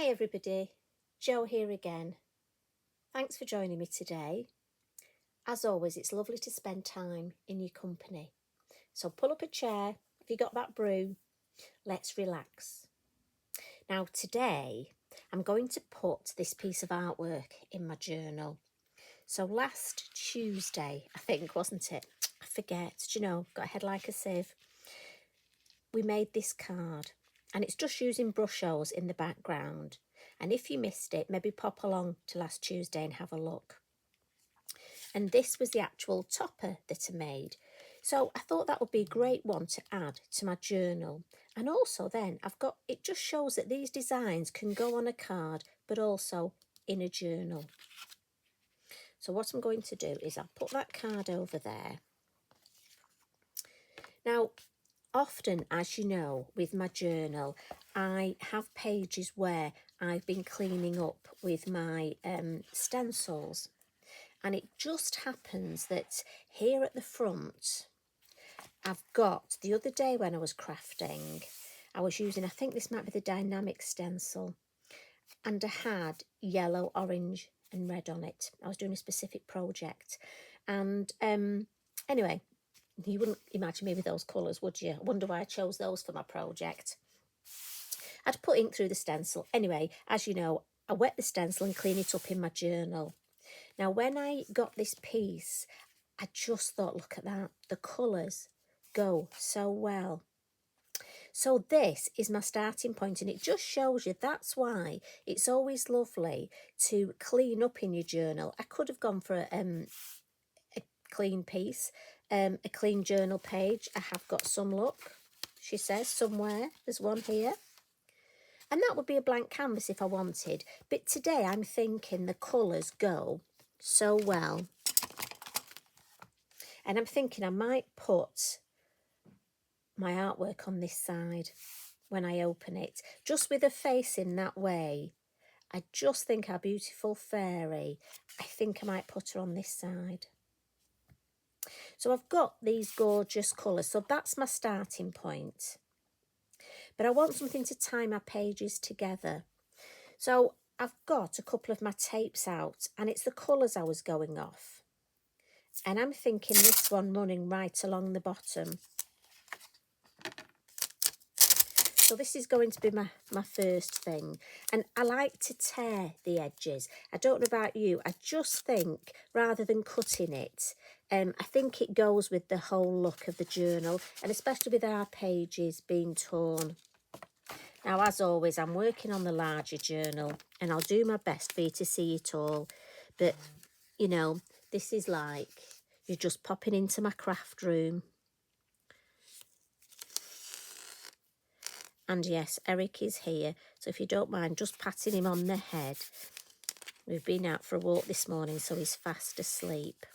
Hi everybody, Jo here again. Thanks for joining me today. As always, it's lovely to spend time in your company. So pull up a chair, if you got that brew, let's relax. Now today, I'm going to put this piece of artwork in my journal. So last Tuesday, I think, wasn't it? I forget, do you know, got a head like a sieve. We made this card and it's just using brush-os in the background. And if you missed it, maybe pop along to last Tuesday and have a look. And this was the actual topper that I made. So I thought that would be a great one to add to my journal. And also then it just shows that these designs can go on a card, but also in a journal. So what I'm going to do is I'll put that card over there. Now, often, as you know, with my journal, I have pages where I've been cleaning up with my stencils. And it just happens that here at the front, I've got, the other day when I was crafting, I was using, I think this might be the dynamic stencil, and I had yellow, orange and red on it. I was doing a specific project. And anyway, you wouldn't imagine me with those colours, would you? I wonder why I chose those for my project. I'd put ink through the stencil. Anyway, as you know, I wet the stencil and clean it up in my journal. Now, when I got this piece, I just thought, look at that. The colours go so well. So this is my starting point, and it just shows you that's why it's always lovely to clean up in your journal. I could have gone for a clean piece, a clean journal page. I have got some, look, she says somewhere. There's one here. And that would be a blank canvas if I wanted. But today I'm thinking the colours go so well. And I'm thinking I might put my artwork on this side when I open it. Just with a face in that way. I just think our beautiful fairy, I think I might put her on this side. So I've got these gorgeous colours. So that's my starting point. But I want something to tie my pages together. So I've got a couple of my tapes out and it's the colours I was going off. And I'm thinking this one running right along the bottom. So this is going to be my first thing. And I like to tear the edges. I don't know about you. I just think rather than cutting it, I think it goes with the whole look of the journal. And especially with our pages being torn. Now, as always, I'm working on the larger journal and I'll do my best for you to see it all. But, you know, this is like you're just popping into my craft room. And yes, Eric is here. So if you don't mind just patting him on the head. We've been out for a walk this morning, so he's fast asleep.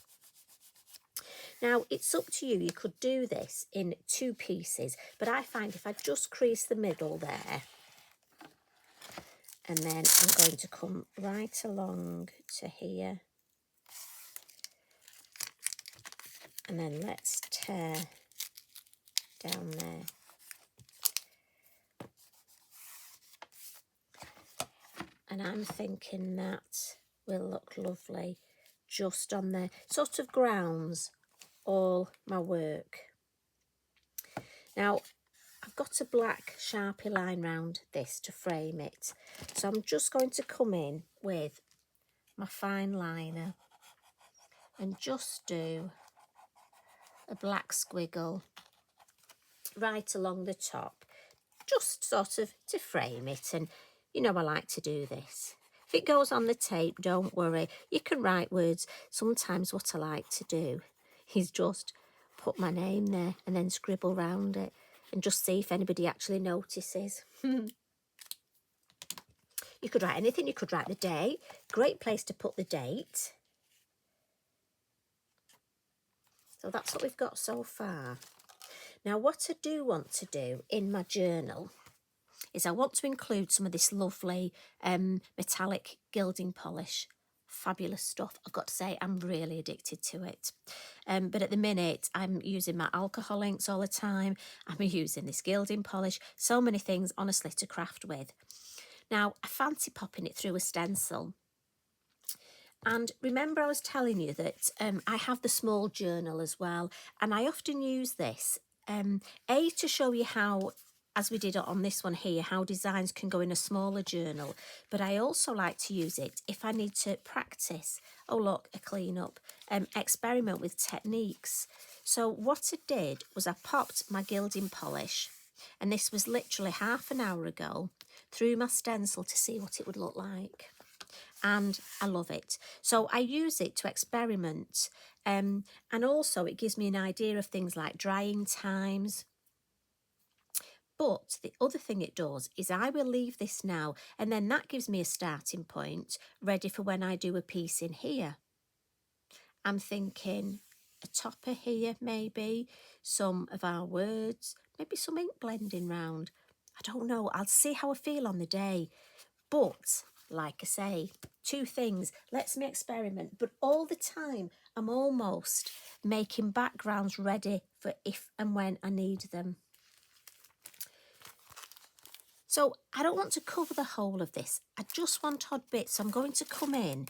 Now, it's up to you. You could do this in 2 pieces. But I find if I just crease the middle there, and then I'm going to come right along to here. And then let's tear down there. And I'm thinking that will look lovely just on there. Sort of grounds all my work. Now, I've got a black Sharpie line round this to frame it. So I'm just going to come in with my fine liner and just do a black squiggle right along the top, just sort of to frame it. And you know I like to do this. If it goes on the tape, don't worry. You can write words. Sometimes what I like to do is just put my name there and then scribble round it and just see if anybody actually notices. You could write anything. You could write the day. Great place to put the date. So that's what we've got so far. Now, what I do want to do in my journal is I want to include some of this lovely metallic gilding polish. Fabulous stuff. I've got to say, I'm really addicted to it. But at the minute, I'm using my alcohol inks all the time. I'm using this gilding polish. So many things, honestly, to craft with. Now, I fancy popping it through a stencil. And remember I was telling you that I have the small journal as well, and I often use this, A, to show you how, as we did on this one here, how designs can go in a smaller journal, but I also like to use it if I need to practice, oh look, a clean up, experiment with techniques. So what I did was I popped my gilding polish, and this was literally half an hour ago, through my stencil to see what it would look like. And I love it. So I use it to experiment, and also it gives me an idea of things like drying times. But the other thing it does is I will leave this now, and then that gives me a starting point ready for when I do a piece in here. I'm thinking a topper here, maybe some of our words, maybe some ink blending round. I don't know, I'll see how I feel on the day. But like I say, two things, lets me experiment, but all the time I'm almost making backgrounds ready for if and when I need them. So I don't want to cover the whole of this, I just want odd bits. So I'm going to come in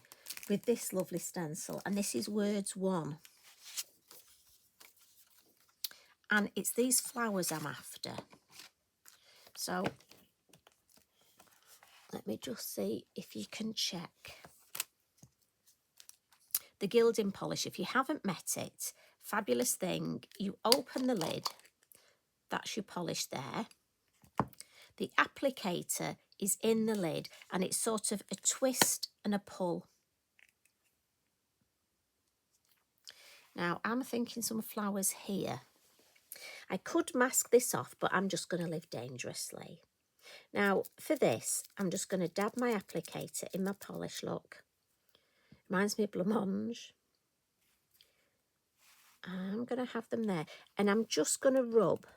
with this lovely stencil, and this is Words 1. And it's these flowers I'm after. So let me just see if you can check. The gilding polish, if you haven't met it, fabulous thing. You open the lid, that's your polish there. The applicator is in the lid, and it's sort of a twist and a pull. Now I'm thinking some flowers here. I could mask this off, but I'm just going to live dangerously. Now for this, I'm just going to dab my applicator in my polish, look. Reminds me of blancmange. I'm going to have them there, and I'm just going to rub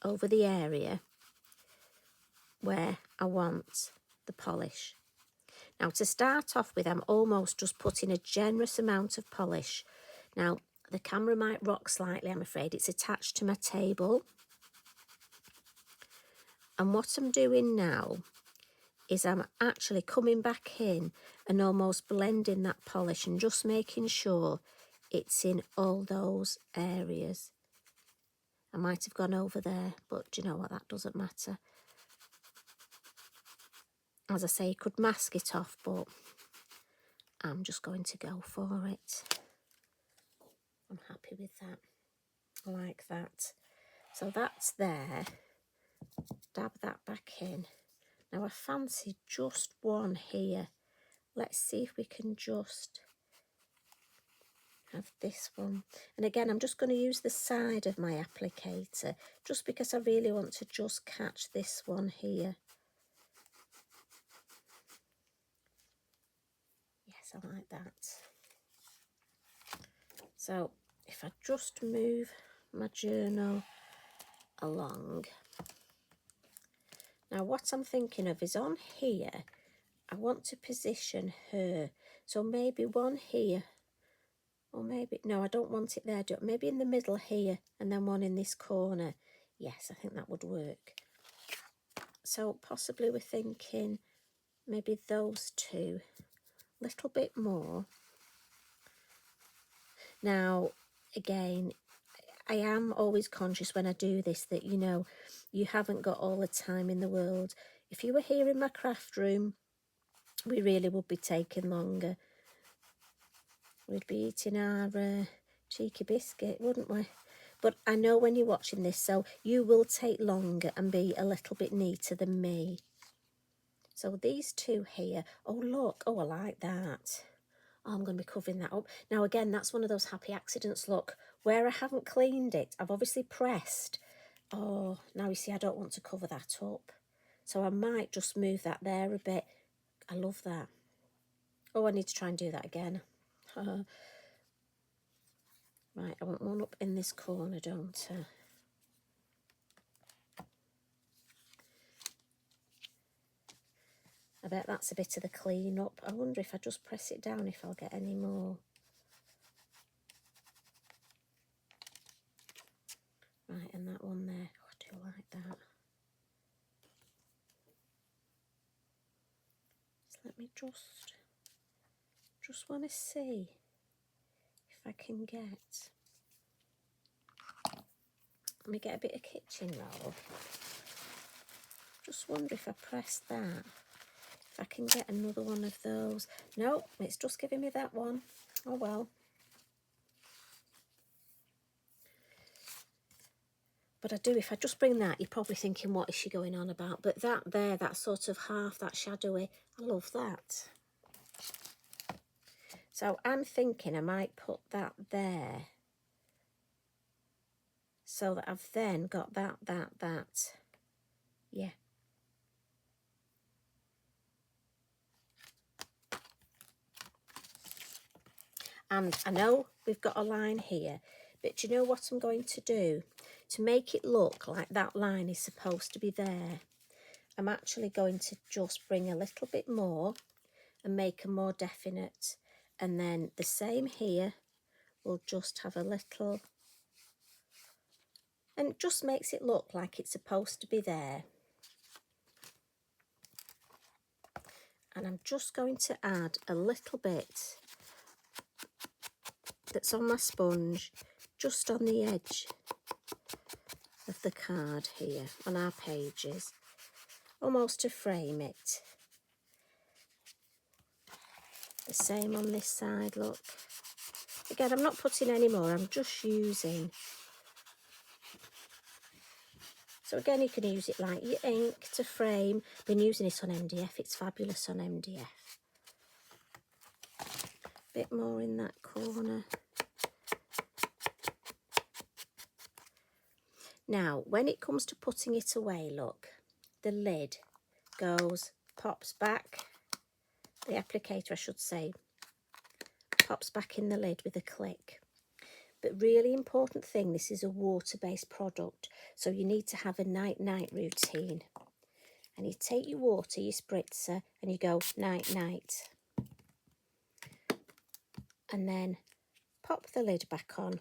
over the area where I want the polish. Now to start off with, I'm almost just putting a generous amount of polish. Now the camera might rock slightly, I'm afraid, it's attached to my table. And what I'm doing now is I'm actually coming back in and almost blending that polish and just making sure it's in all those areas. I might have gone over there, but do you know what, that doesn't matter. As I say, you could mask it off, but I'm just going to go for it. I'm happy with that. I like that. So that's there. Dab that back in. Now I fancy just one here. Let's see if we can just have this one. And again, I'm just going to use the side of my applicator just because I really want to just catch this one here. Yes, I like that. So if I just move my journal along. Now what I'm thinking of is on here, I want to position her. So maybe one here, or maybe, no, I don't want it there. Maybe in the middle here, and then one in this corner. Yes, I think that would work. So possibly we're thinking maybe those two, a little bit more. Now, again, I am always conscious when I do this that, you know, you haven't got all the time in the world. If you were here in my craft room, we really would be taking longer. We'd be eating our cheeky biscuit, wouldn't we? But I know when you're watching this, so you will take longer and be a little bit neater than me. So these two here, oh look, oh I like that. Oh, I'm going to be covering that up. Now again, that's one of those happy accidents, look, where I haven't cleaned it, I've obviously pressed. Oh, now you see I don't want to cover that up. So I might just move that there a bit. I love that. Oh, I need to try and do that again. Right, I want one up in this corner, don't I? I bet that's a bit of the clean up. I wonder if I just press it down if I'll get any more. Right, and that one there. Oh, I do like that. Let me just want to see if I can get, let me get a bit of kitchen roll. Just wonder if I press that, if I can get another one of those. No, it's just giving me that one. Oh well. But I do, if I just bring that, you're probably thinking, what is she going on about? But that there, that sort of half, that shadowy, I love that. So I'm thinking I might put that there, so that I've then got that. Yeah. And I know we've got a line here, but do you know what I'm going to do? To make it look like that line is supposed to be there, I'm actually going to just bring a little bit more and make a more definite. And then the same here, we'll just have a little, and it just makes it look like it's supposed to be there. And I'm just going to add a little bit that's on my sponge, just on the edge of the card here, on our pages, almost to frame it. The same on this side, look. Again, I'm not putting any more, I'm just using. So again, you can use it like your ink to frame. Been using it on MDF, it's fabulous on MDF. Bit more in that corner. Now, when it comes to putting it away, look, the lid pops back, the applicator I should say, pops back in the lid with a click. But really important thing, this is a water-based product, so you need to have a night-night routine. And you take your water, your spritzer, and you go night-night. And then pop the lid back on.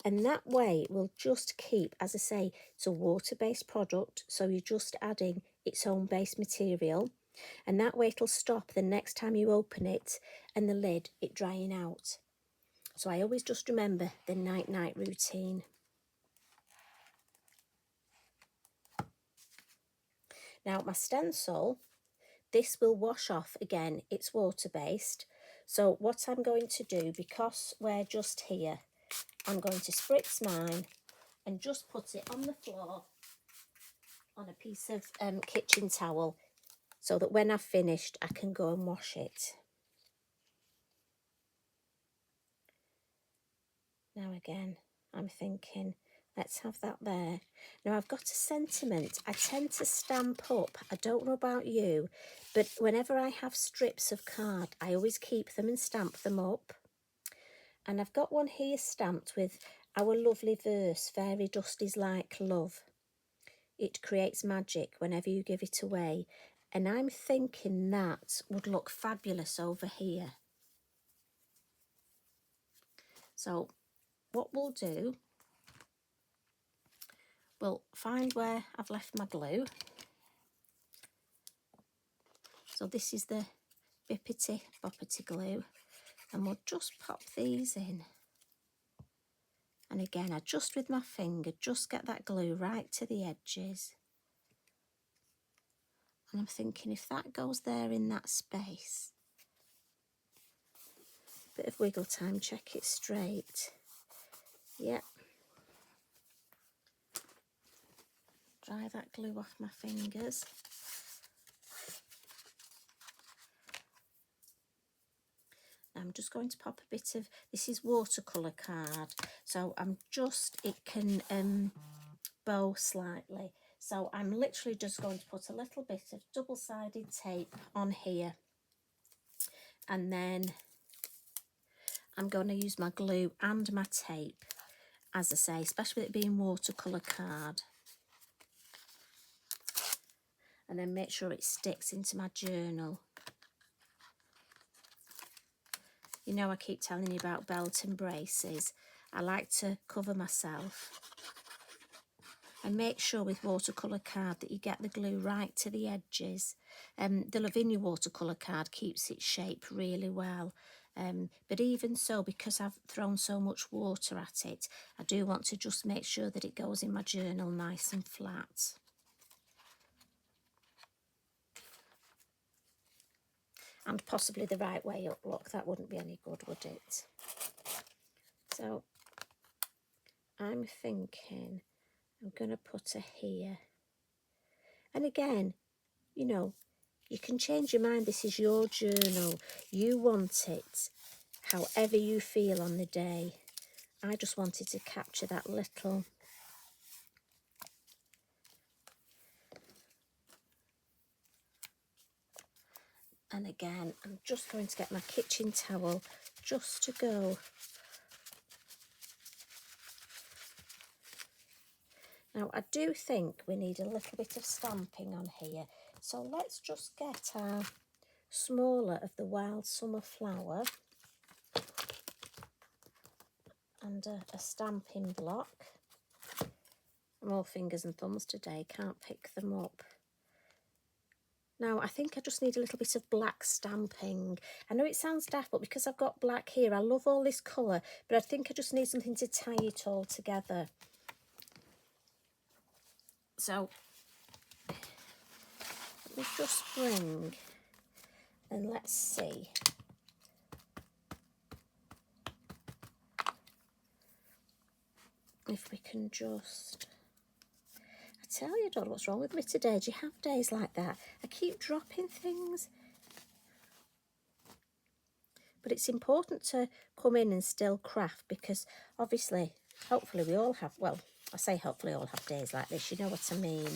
And that way it will just keep, as I say, it's a water-based product, so you're just adding its own base material. And that way it'll stop the next time you open it and the lid, it drying out. So I always just remember the night-night routine. Now my stencil, this will wash off again, it's water-based. So what I'm going to do, because we're just here, I'm going to spritz mine and just put it on the floor on a piece of kitchen towel, so that when I've finished I can go and wash it. Now again, I'm thinking, let's have that there. Now I've got a sentiment. I tend to stamp up. I don't know about you, but whenever I have strips of card, I always keep them and stamp them up. And I've got one here stamped with our lovely verse, fairy dust is like love. It creates magic whenever you give it away. And I'm thinking that would look fabulous over here. So what we'll do, we'll find where I've left my glue. So this is the Bippity Boppity glue, and we'll just pop these in. And again, I just with my finger, just get that glue right to the edges. And I'm thinking if that goes there in that space, bit of wiggle time, check it straight. Yep. Dry that glue off my fingers. I'm just going to pop a bit of, this is watercolour card, so I'm just, it can bow slightly. So I'm literally just going to put a little bit of double-sided tape on here. And then I'm going to use my glue and my tape, as I say, especially with it being watercolour card. And then make sure it sticks into my journal. You know, I keep telling you about belt and braces. I like to cover myself. And make sure with watercolour card that you get the glue right to the edges. The Lavinia watercolour card keeps its shape really well. But even so, because I've thrown so much water at it, I do want to just make sure that it goes in my journal nice and flat. And possibly the right way up. Look, that wouldn't be any good, would it? So I'm thinking I'm going to put her here. And again, you know, you can change your mind. This is your journal. You want it however you feel on the day. I just wanted to capture that little. And again, I'm just going to get my kitchen towel just to go. Now, I do think we need a little bit of stamping on here. So let's just get our smaller of the wild summer flower and a stamping block. I'm all fingers and thumbs today, can't pick them up. Now, I think I just need a little bit of black stamping. I know it sounds daft, but because I've got black here, I love all this colour, but I think I just need something to tie it all together. So, let me just bring, and let's see. If we can just... I tell you, Dad, what's wrong with me today? Do you have days like that? I keep dropping things. But it's important to come in and still craft because obviously, hopefully we all have, well, I say hopefully all have days like this, you know what I mean.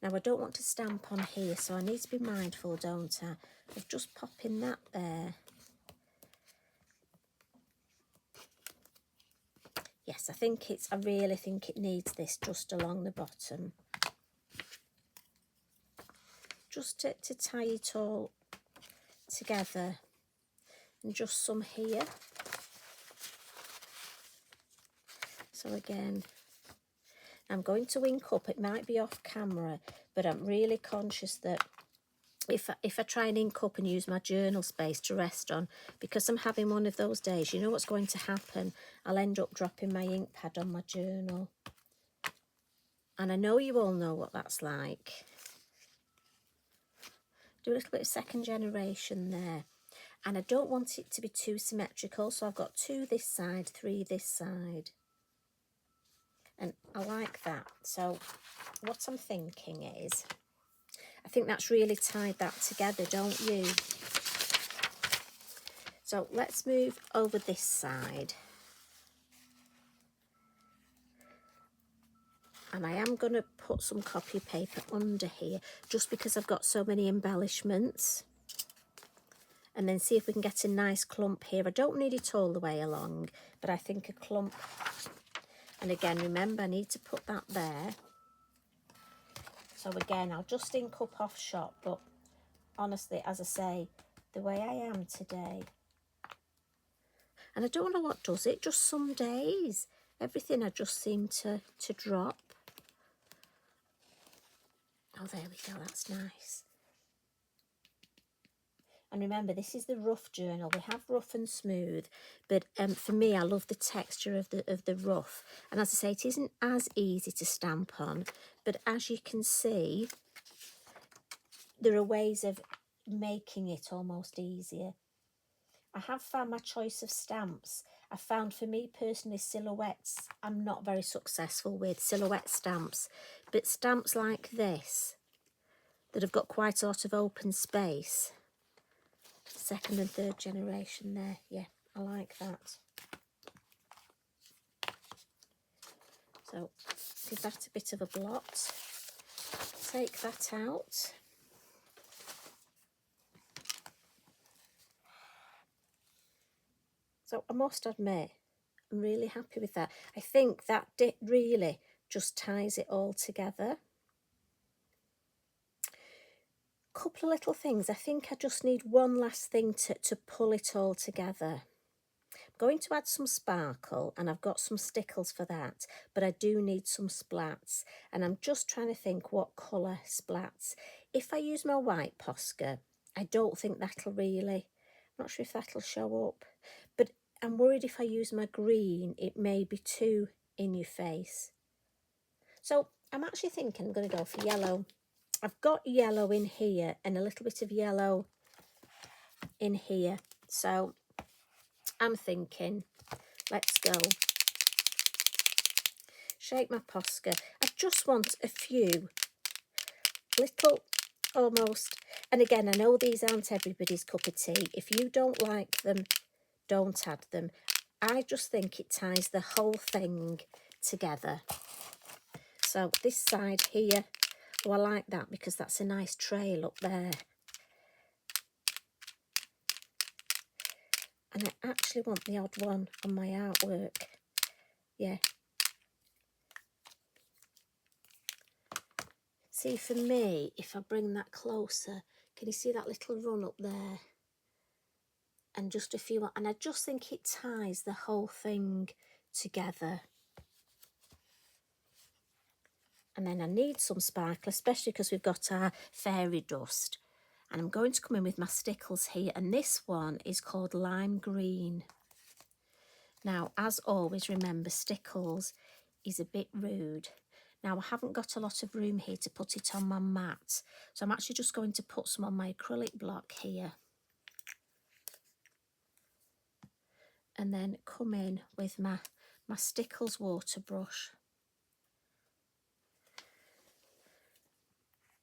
Now I don't want to stamp on here, so I need to be mindful, don't I, of just popping that there. Yes, I really think it needs this just along the bottom. Just to tie it all together. And just some here. So again, I'm going to ink up. It might be off camera, but I'm really conscious that if I try and ink up and use my journal space to rest on, because I'm having one of those days, you know what's going to happen? I'll end up dropping my ink pad on my journal. And I know you all know what that's like. Do a little bit of second generation there. And I don't want it to be too symmetrical, so I've got 2 this side, 3 this side. And I like that. So what I'm thinking is, I think that's really tied that together, don't you? So let's move over this side. And I am going to put some copy paper under here, just because I've got so many embellishments. And then see if we can get a nice clump here. I don't need it all the way along, but I think a clump. And again, remember, I need to put that there. So again, I'll just ink up off shot, but honestly, as I say, the way I am today, and I don't know what does it, just some days, everything I just seem to drop. Oh, there we go, that's nice. And remember, this is the rough journal. We have rough and smooth, but for me, I love the texture of the rough. And as I say, it isn't as easy to stamp on, but as you can see, there are ways of making it almost easier. I have found my choice of stamps. I found for me personally, silhouettes, I'm not very successful with silhouette stamps, but stamps like this, that have got quite a lot of open space. Second and third generation there, yeah, I like that. So give that a bit of a blot, take that out. So I must admit, I'm really happy with that. I think that really just ties it all together. Couple of little things. I think I just need one last thing to pull it all together. I'm going to add some sparkle, and I've got some stickles for that, but I do need some splats, and I'm just trying to think what colour splats. If I use my white posca, I don't think that'll really, I'm not sure if that'll show up, but I'm worried if I use my green, it may be too in your face. So I'm actually thinking I'm going to go for yellow. I've got yellow in here and a little bit of yellow in here. So I'm thinking, let's go. Shake my posca. I just want a few little, almost, and again, I know these aren't everybody's cup of tea. If you don't like them, don't add them. I just think it ties the whole thing together. So this side here, oh, I like that because that's a nice trail up there. And I actually want the odd one on my artwork. Yeah. See, for me, if I bring that closer, can you see that little run up there? And just a few, and I just think it ties the whole thing together. And then I need some sparkle, especially because we've got our fairy dust. And I'm going to come in with my stickles here, and this one is called Lime Green. Now, as always, remember, stickles is a bit rude. Now, I haven't got a lot of room here to put it on my mat, so I'm actually just going to put some on my acrylic block here. And then come in with my stickles water brush.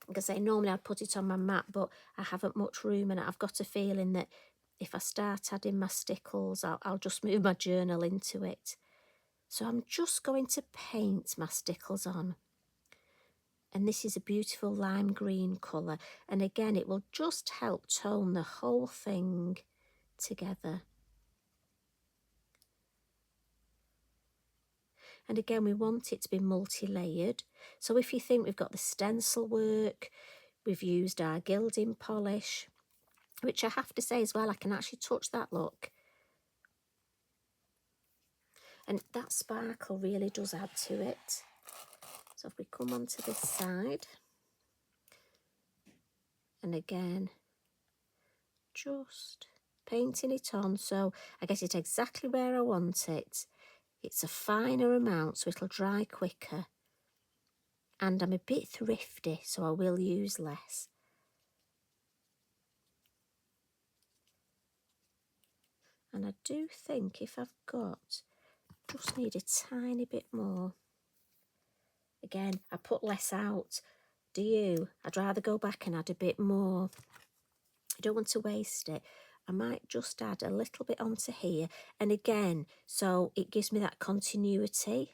Like I say, normally I'd put it on my mat, but I haven't much room, and I've got a feeling that if I start adding my stickles, I'll just move my journal into it. So I'm just going to paint my stickles on. And this is a beautiful lime green colour. And again, it will just help tone the whole thing together. And again, we want it to be multi-layered. So if you think we've got the stencil work, we've used our gilding polish, which I have to say as well, I can actually touch that look. And that sparkle really does add to it. So if we come onto this side, and again, just painting it on so I get it exactly where I want it. It's a finer amount, so it'll dry quicker. And I'm a bit thrifty, so I will use less. And I do think if I've got, just need a tiny bit more. Again, I put less out. Do you? I'd rather go back and add a bit more. I don't want to waste it. I might just add a little bit onto here. And again, so it gives me that continuity.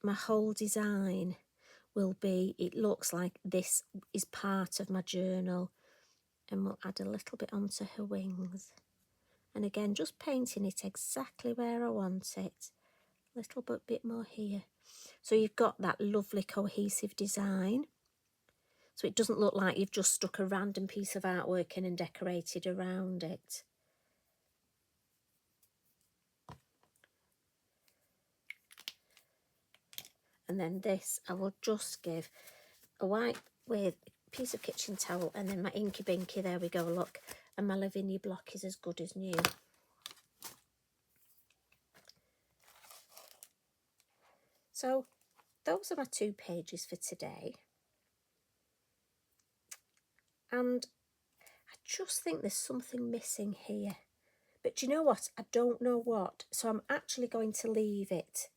My whole design will be, it looks like this is part of my journal. And we'll add a little bit onto her wings. And again, just painting it exactly where I want it. A little bit more here. So you've got that lovely cohesive design. So it doesn't look like you've just stuck a random piece of artwork in and decorated around it. And then this, I will just give a wipe with a piece of kitchen towel, and then my inky binky, there we go, look. And my Lavinia block is as good as new. So those are my 2 pages for today. And I just think there's something missing here. But do you know what? I don't know what. So I'm actually going to leave it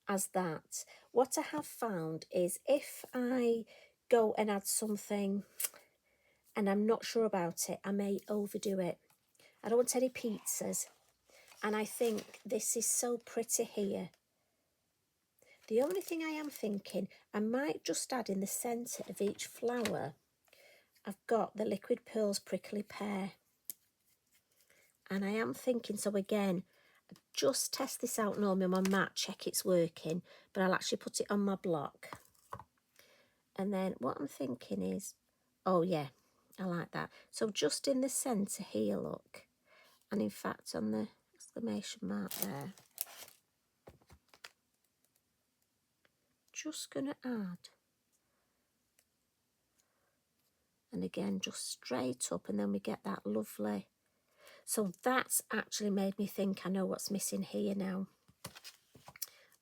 as that. What I have found is if I go and add something and I'm not sure about it, I may overdo it. I don't want any pizzas. And I think this is so pretty here. The only thing I am thinking, I might just add in the centre of each flower, I've got the Liquid Pearls Prickly Pear. And I am thinking, so again, just test this out normally on my mat, check it's working, but I'll actually put it on my block. And then what I'm thinking is, oh yeah, I like that. So just in the centre here, look, and in fact on the exclamation mark there. Just going to add, and again just straight up, and then we get that lovely. So that's actually made me think I know what's missing here now.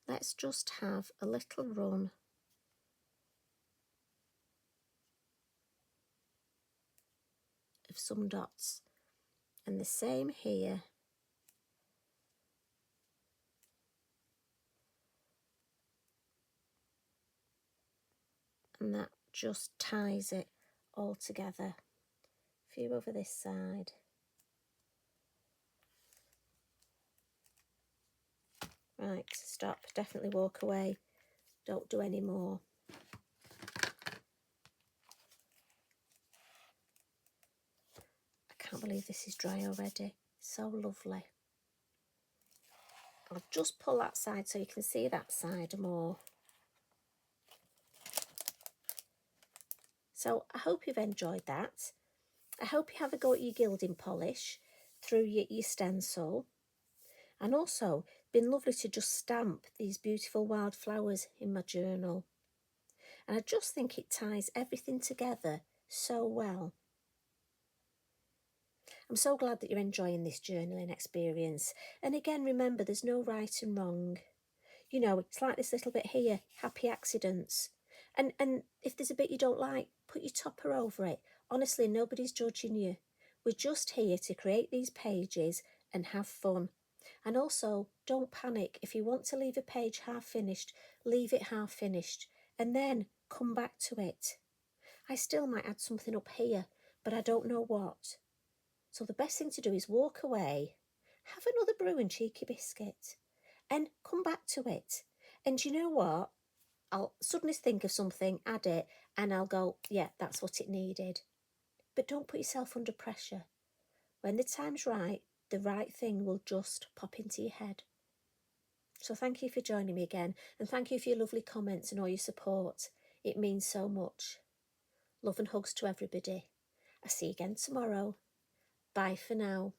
Let's just have a little run of some dots, and the same here. And that just ties it all together. A few over this side. Right, stop, definitely walk away. Don't do any more. I can't believe this is dry already. So lovely. I'll just pull that side so you can see that side more. So I hope you've enjoyed that. I hope you have a go at your gilding polish through your stencil. And also, been lovely to just stamp these beautiful wildflowers in my journal. And I just think it ties everything together so well. I'm so glad that you're enjoying this journaling experience. And again, remember, there's no right and wrong. You know, it's like this little bit here, happy accidents. And if there's a bit you don't like, put your topper over it. Honestly, nobody's judging you. We're just here to create these pages and have fun. And also, don't panic. If you want to leave a page half finished, leave it half finished and then come back to it. I still might add something up here, but I don't know what. So the best thing to do is walk away, have another brew and cheeky biscuit, and come back to it. And you know what? I'll suddenly think of something, add it, and I'll go, yeah, that's what it needed. But don't put yourself under pressure. When the time's right, the right thing will just pop into your head. So thank you for joining me again, and thank you for your lovely comments and all your support. It means so much. Love and hugs to everybody. I'll see you again tomorrow. Bye for now.